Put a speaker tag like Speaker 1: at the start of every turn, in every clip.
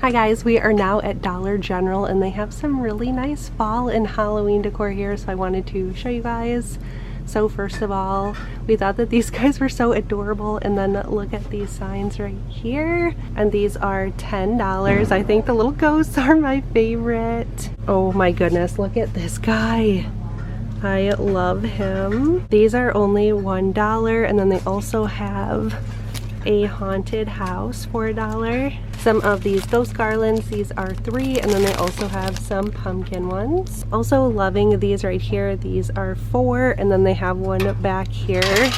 Speaker 1: Hi guys, we are now at Dollar General and they have some really nice fall and Halloween decor here, so I wanted to show you guys. So first of all, we thought that these guys were so adorable, and then look at these signs right here, and these are $10. I think the little ghosts are my favorite. Oh my goodness, look at this guy. I love him. These are only $1, and then they also have a haunted house for $1. Some of these ghost garlands, these are $3, and then they also have some pumpkin ones. Also loving these right here. These are $4, and then they have one back here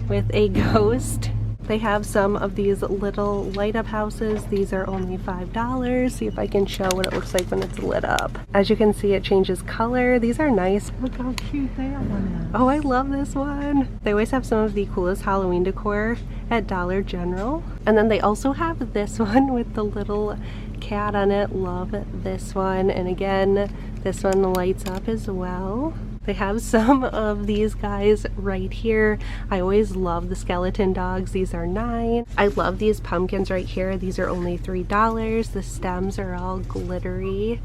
Speaker 1: with a ghost. They have some of these little light up houses. These are only $5. See if I can show what it looks like when it's lit up. As you can see, it changes color. These are nice.
Speaker 2: Look how cute that one is.
Speaker 1: Oh, I love this one. They always have some of the coolest Halloween decor at Dollar General. And then they also have this one with the little cat on it. Love this one. And again, this one lights up as well. They have some of these guys right here. I always love the skeleton dogs. These are $9. I love these pumpkins right here. These are only $3. The stems are all glittery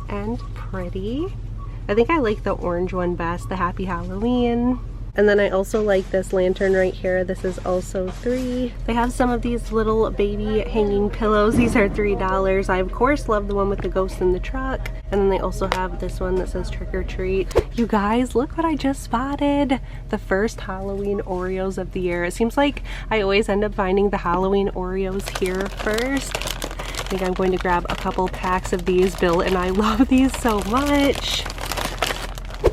Speaker 1: and pretty. I think I like the orange one best, the Happy Halloween. And then I also like this lantern right here. This is also $3. They have some of these little baby hanging pillows. These are $3. I of course love the one with the ghost in the truck. And then they also have this one that says trick or treat. You guys, look what I just spotted. The first Halloween Oreos of the year. It seems like I always end up finding the Halloween Oreos here first. I think I'm going to grab a couple packs of these. Bill and I love these so much.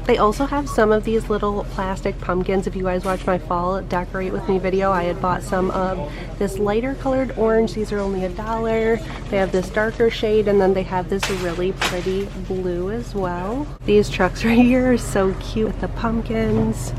Speaker 1: They also have some of these little plastic pumpkins. If you guys watch my fall decorate with me video, I had bought some of this lighter colored orange. These are only $1. They have this darker shade, and then they have this really pretty blue as well. These trucks right here are so cute with the pumpkins.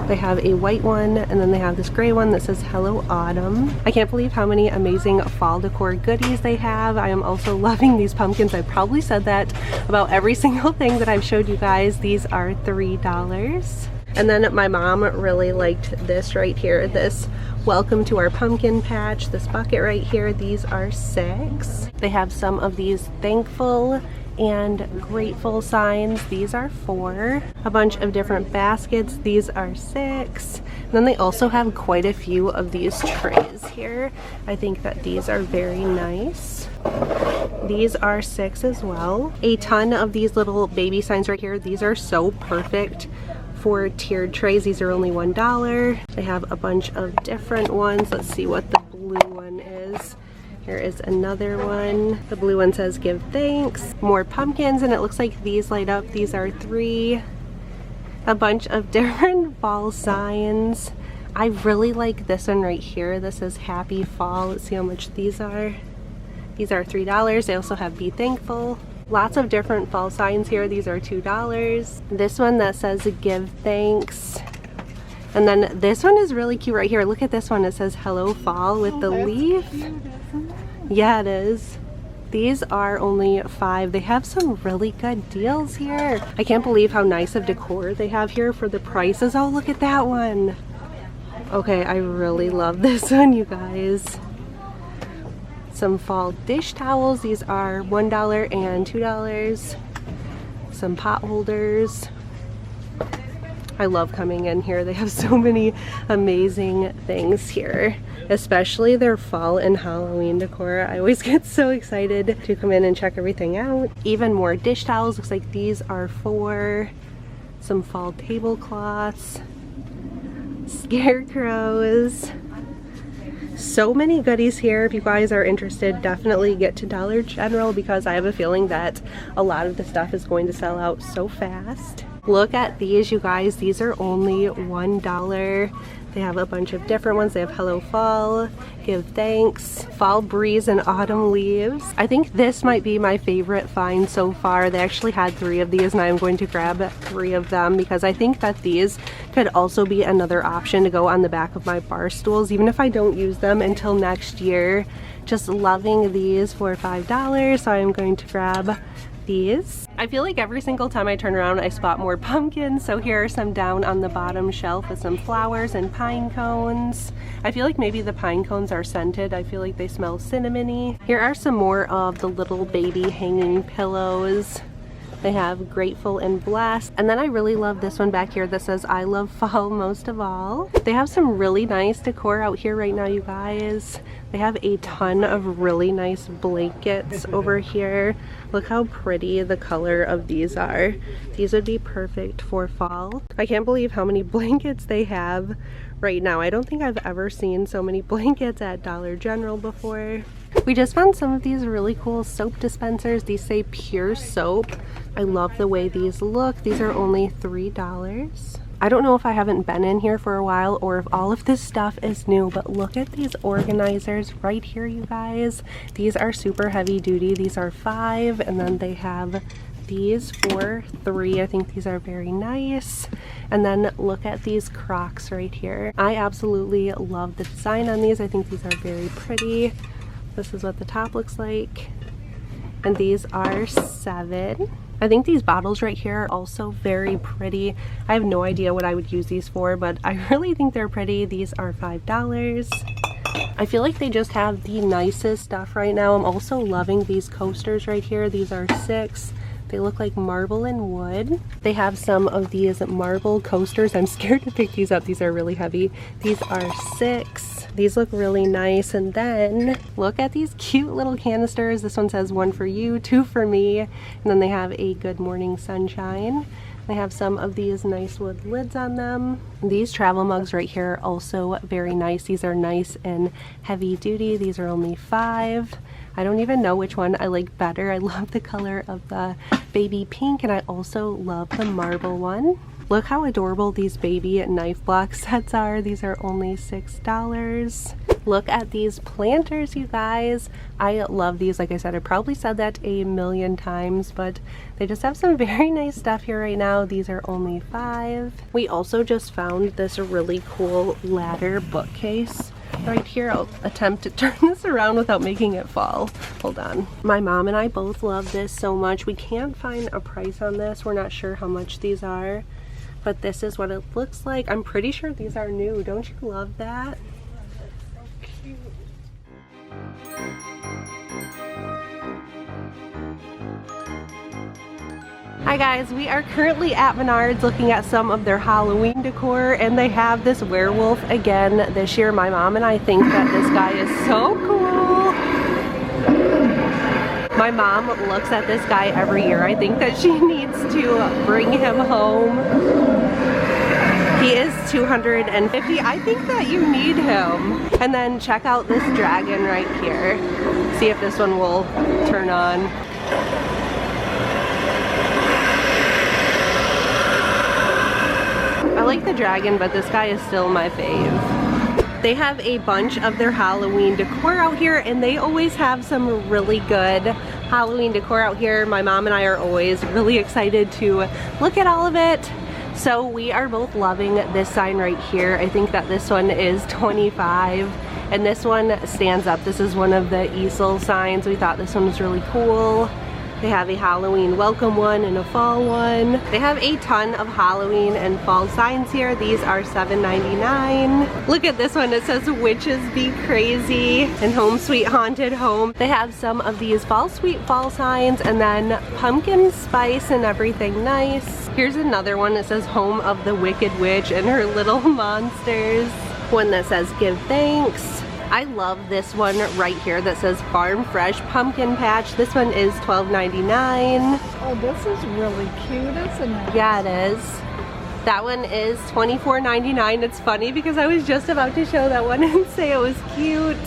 Speaker 1: They have a white one, and then they have this gray one that says Hello Autumn. I can't believe how many amazing fall decor goodies they have. I am also loving these pumpkins. I probably said that about every single thing that I've showed you guys. These are $3. And then my mom really liked this right here, this Welcome to Our Pumpkin Patch, this bucket right here. These are $6. They have some of these thankful and grateful signs. These are $4. A bunch of different baskets. These are $6. And then they also have quite a few of these trays here. I think that these are very nice. These are $6 as well. A ton of these little baby signs right here. These are so perfect for tiered trays. These are only $1. They have a bunch of different ones. Let's see what the blue one is. Here is another one. The blue one says give thanks. More pumpkins, and it looks like these light up. These are $3. A bunch of different fall signs. I really like this one right here. This is Happy Fall. Let's see how much these are. These are $3. They also have Be Thankful. Lots of different fall signs here. These are $2. This one that says give thanks. And then this one is really cute right here. Look at this one. It says Hello Fall with the leaf.
Speaker 2: Cute,
Speaker 1: yeah, it is. These are only $5. They have some really good deals here. I can't believe how nice of decor they have here for the prices. Oh, look at that one. Okay, I really love this one, you guys. Some fall dish towels. These are $1 and $2. Some pot holders. I love coming in here. They have so many amazing things here, especially their fall and Halloween decor. I always get so excited to come in and check everything out. Even more dish towels. Looks like these are $4. Some fall tablecloths, scarecrows. So many goodies here. If you guys are interested, definitely get to Dollar General, because I have a feeling that a lot of the stuff is going to sell out so fast. Look at these, you guys. These are only $1. They have a bunch of different ones. They have Hello Fall, Give Thanks, Fall Breeze, and Autumn Leaves. I think this might be my favorite find so far. They actually had 3 of these, and I'm going to grab 3 of them because I think that these could also be another option to go on the back of my bar stools, even if I don't use them until next year. Just loving these for $5, so I'm going to grab these. I feel like every single time I turn around I spot more pumpkins, so here are some down on the bottom shelf with some flowers and pine cones. I feel like maybe the pine cones are scented. I feel like they smell cinnamony. Here are some more of the little baby hanging pillows. They have Grateful and Blessed. And then I really love this one back here that says I love fall most of all. They have some really nice decor out here right now, you guys. They have a ton of really nice blankets over here. Look how pretty the color of these are. These would be perfect for fall. I can't believe how many blankets they have right now. I don't think I've ever seen so many blankets at Dollar General before. We just found some of these really cool soap dispensers. These say Pure Soap. I love the way these look. These are only $3. I don't know if I haven't been in here for a while or if all of this stuff is new, but look at these organizers right here, you guys. These are super heavy duty. These are $5, and then they have these for $3. I think these are very nice. And then look at these Crocs right here. I absolutely love the design on these. I think these are very pretty. This is what the top looks like. And these are $7. I think these bottles right here are also very pretty. I have no idea what I would use these for, but I really think they're pretty. These are $5. I feel like they just have the nicest stuff right now. I'm also loving these coasters right here. These are $6. They look like marble and wood. They have some of these marble coasters. I'm scared to pick these up. These are really heavy. These are $6. These look really nice. And then look at these cute little canisters. This one says 1 for you, 2 for me. And then they have a Good Morning Sunshine. They have some of these nice wood lids on them. These travel mugs right here are also very nice. These are nice and heavy duty. These are only $5. I don't even know which one I like better. I love the color of the baby pink, and I also love the marble one. Look how adorable these baby knife block sets are. These are only $6. Look at these planters, you guys. I love these. Like I said, I probably said that a million times, but they just have some very nice stuff here right now. These are only $5. We also just found this really cool ladder bookcase right here. I'll attempt to turn this around without making it fall. Hold on. My mom and I both love this so much. We can't find a price on this. We're not sure how much these are, but this is what it looks like. I'm pretty sure these are new. Don't you love that? Hi guys, we are currently at Menards looking at some of their Halloween decor, and they have this werewolf again this year. My mom and I think that this guy is so cool. My mom looks at this guy every year. I think that she needs to bring him home. He is $250. I think that you need him. And then check out this dragon right here. See if this one will turn on. I like the dragon, but this guy is still my fave. They have a bunch of their Halloween decor out here, and they always have some really good Halloween decor out here. My mom and I are always really excited to look at all of it. So we are both loving this sign right here. I think that this one is $25, and this one stands up. This is one of the easel signs. We thought this one was really cool. They have a Halloween welcome one and a fall one. They have a ton of Halloween and fall signs here. These are $7.99. Look at this one. It says witches be crazy and home sweet haunted home. They have some of these fall sweet fall signs, and then pumpkin spice and everything nice. Here's another one that says home of the wicked witch and her little monsters. One that says give thanks. I love this one right here that says Farm Fresh Pumpkin Patch. This one is $12.99.
Speaker 2: Oh, this is really cute, isn't it?
Speaker 1: Yeah, it is. That one is $24.99. It's funny because I was just about to show that one and say it was cute.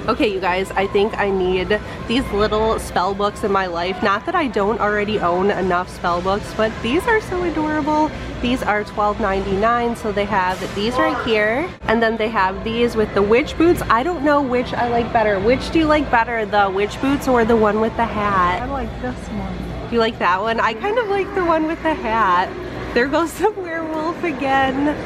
Speaker 1: Okay, you guys, I think I need these little spell books in my life. Not that I don't already own enough spell books, but these are so adorable. These are $12.99, so they have these right here, and then they have these with the witch boots. I don't know which I like better. Which do you like better, the witch boots or the one with the hat?
Speaker 2: I like this one.
Speaker 1: You like that one? I kind of like the one with the hat. There goes the werewolf again.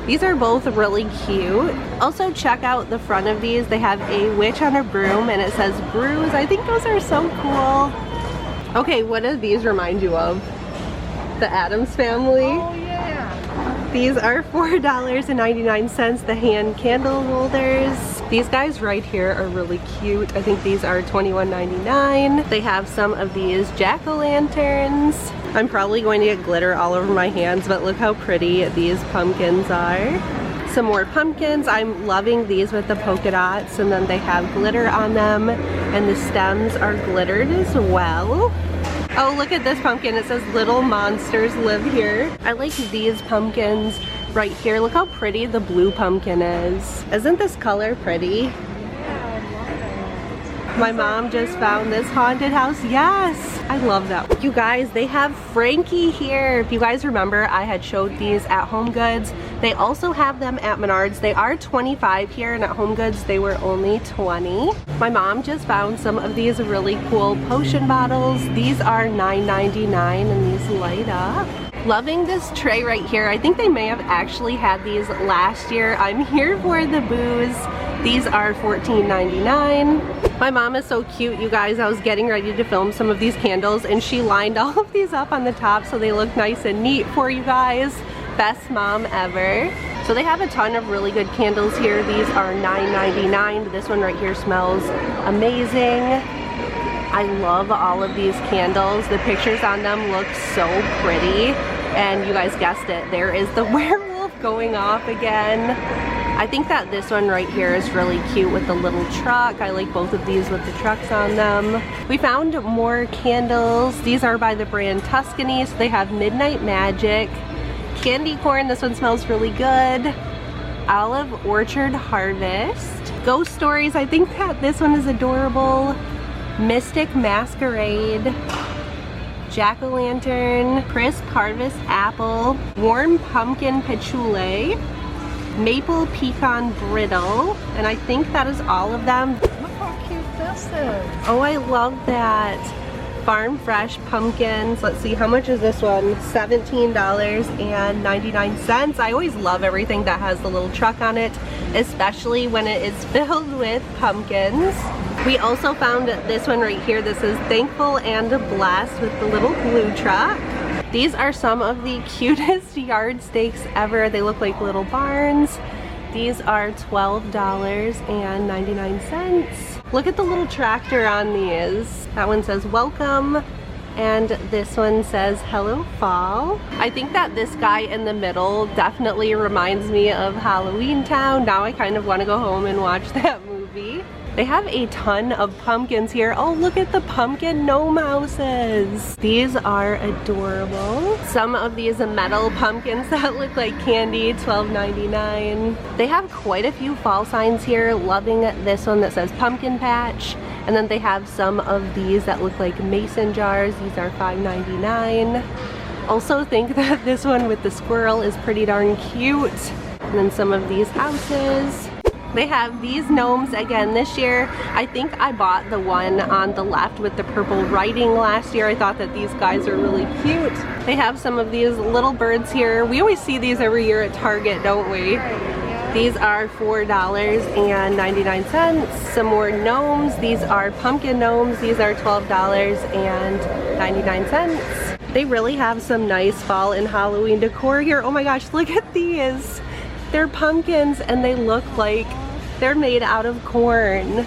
Speaker 1: These are both really cute. Also, check out the front of these. They have a witch on a broom and it says bruise. I think those are so cool. Okay, what do these remind you of? The Addams Family?
Speaker 2: Oh yeah.
Speaker 1: These are $4.99, the hand candle holders. These guys right here are really cute. I think these are $21.99. They have some of these jack-o'-lanterns. I'm probably going to get glitter all over my hands, but look how pretty these pumpkins are. Some more pumpkins. I'm loving these with the polka dots, and then they have glitter on them, and the stems are glittered as well. Oh, look at this pumpkin. It says little monsters live here. I like these pumpkins right here. Look how pretty the blue pumpkin is. Isn't this color pretty? My mom just found this haunted house. Yes, I love that. You guys, they have Frankie here. If you guys remember, I had showed these at Home Goods. They also have them at Menards. They are $25 here, and at Home Goods they were only $20. My mom just found some of these really cool potion bottles. These are $9.99 and these light up. Loving this tray right here. I think they may have actually had these last year. I'm here for the booze. These are $14.99. My mom is so cute, you guys. I was getting ready to film some of these candles and she lined all of these up on the top so they look nice and neat for you guys. Best mom ever. So they have a ton of really good candles here. These are $9.99. This one right here smells amazing. I love all of these candles. The pictures on them look so pretty. And you guys guessed it, there is the werewolf going off again. I think that this one right here is really cute with the little truck. I like both of these with the trucks on them. We found more candles. These are by the brand Tuscany. So they have Midnight Magic, Candy Corn. This one smells really good. Olive Orchard Harvest. Ghost Stories. I think that this one is adorable. Mystic Masquerade. Jack-o'-lantern, Crisp Harvest Apple, Warm Pumpkin Patchouli, Maple Pecan Brittle, and I think that is all of them.
Speaker 2: Look how cute this is.
Speaker 1: Oh, I love that. Farm Fresh Pumpkins. Let's see, how much is this one? $17.99. I always love everything that has the little truck on it, especially when it is filled with pumpkins. We also found this one right here. This is Thankful and Blessed with the little blue truck. These are some of the cutest yard stakes ever. They look like little barns. These are $12.99. Look at the little tractor on these. That one says welcome, and this one says hello fall. I think that this guy in the middle definitely reminds me of Halloween Town. Now I kind of want to go home and watch that movie. They have a ton of pumpkins here. Oh, look at the pumpkin gnome houses. These are adorable. Some of these metal pumpkins that look like candy, $12.99. They have quite a few fall signs here. Loving this one that says pumpkin patch. And then they have some of these that look like mason jars. These are $5.99. Also think that this one with the squirrel is pretty darn cute. And then some of these houses. They have these gnomes again this year. I think I bought the one on the left with the purple writing last year. I thought that these guys are really cute. They have some of these little birds here. We always see these every year at Target, don't we? These are $4.99. Some more gnomes. These are pumpkin gnomes. These are $12.99. They really have some nice fall and Halloween decor here. Oh my gosh, look at these. They're pumpkins and they look like they're made out of corn.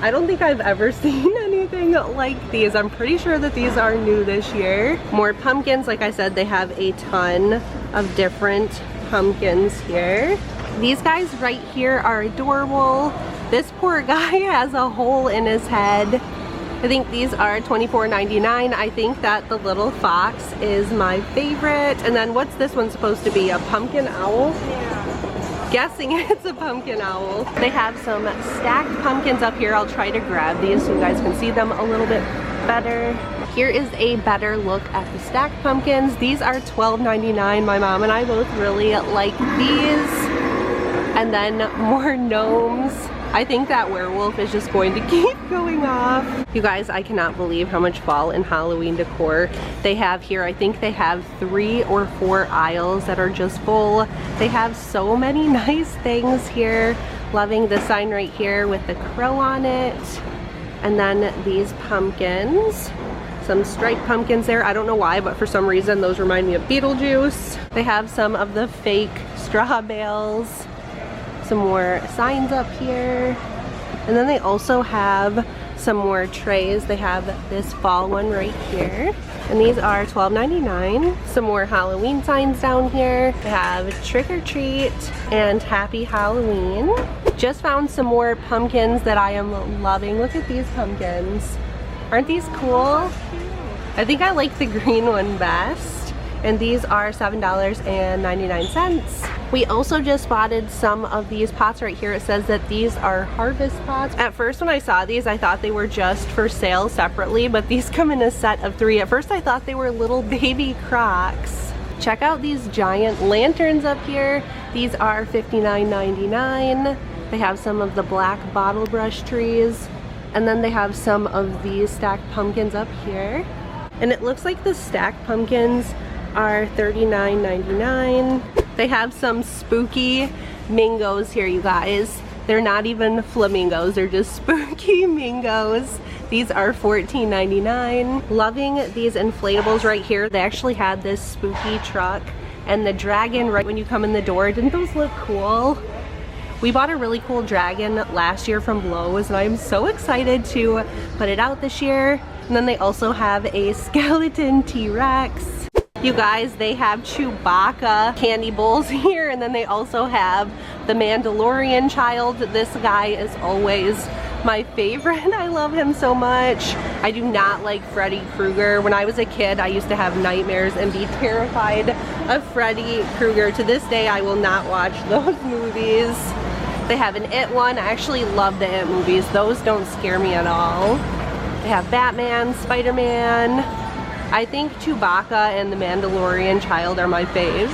Speaker 1: I don't think I've ever seen anything like these. I'm pretty sure that these are new this year. More pumpkins. Like I said, they have a ton of different pumpkins here. These guys right here are adorable. This poor guy has a hole in his head. I think these are $24.99. I think that the little fox is my favorite. And then what's this one supposed to be? A pumpkin owl?
Speaker 2: Yeah.
Speaker 1: Guessing it's a pumpkin owl. They have some stacked pumpkins up here. I'll try to grab these so you guys can see them a little bit better. Here is a better look at the stacked pumpkins. These are $12.99. My mom and I both really like these. And then more gnomes. I think that werewolf is just going to keep going off. You guys, I cannot believe how much fall and Halloween decor they have here. I think they have 3 or 4 aisles that are just full. They have so many nice things here. Loving the sign right here with the crow on it. And then these pumpkins. some striped pumpkins there. I don't know why, but for some reason those remind me of Beetlejuice. They have some of the fake straw bales. Some more signs up here. And then they also have some more trays. They have this fall one right here. And these are $12.99. Some more Halloween signs down here. They have Trick or Treat and Happy Halloween. Just found some more pumpkins that I am loving. Look at these pumpkins. Aren't these cool? I think I like the green one best. And these are $7.99. We also just spotted some of these pots right here. It says that these are harvest pots. At first when I saw these, I thought they were just for sale separately, but these come in a set of 3. At first I thought they were little baby Crocs. Check out these giant lanterns up here. These are $59.99. They have some of the black bottle brush trees. And then they have some of these stacked pumpkins up here. And it looks like the stacked pumpkins are $39.99. They have some spooky mingos here, you guys. They're not even flamingos, they're just spooky mingos. These are $14.99. Loving these inflatables right here. They actually had this spooky truck and the dragon right when you come in the door. Didn't those look cool? We bought a really cool dragon last year from Lowe's and I'm so excited to put it out this year. And then they also have a skeleton T-Rex. You guys, they have Chewbacca candy bowls here, and then they also have the Mandalorian child. This guy is always my favorite. I love him so much. I do not like Freddy Krueger. When I was a kid, I used to have nightmares and be terrified of Freddy Krueger. To this day, I will not watch those movies. They have an It one. I actually love the It movies. Those don't scare me at all. They have Batman, Spider-Man. I think Chewbacca and the Mandalorian child are my faves.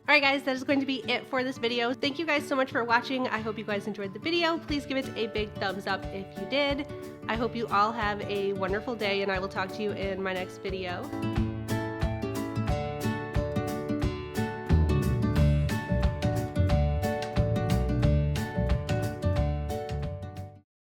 Speaker 1: Alright guys, that is going to be it for this video. Thank you guys so much for watching. I hope you guys enjoyed the video. Please give it a big thumbs up if you did. I hope you all have a wonderful day and I will talk to you in my next video.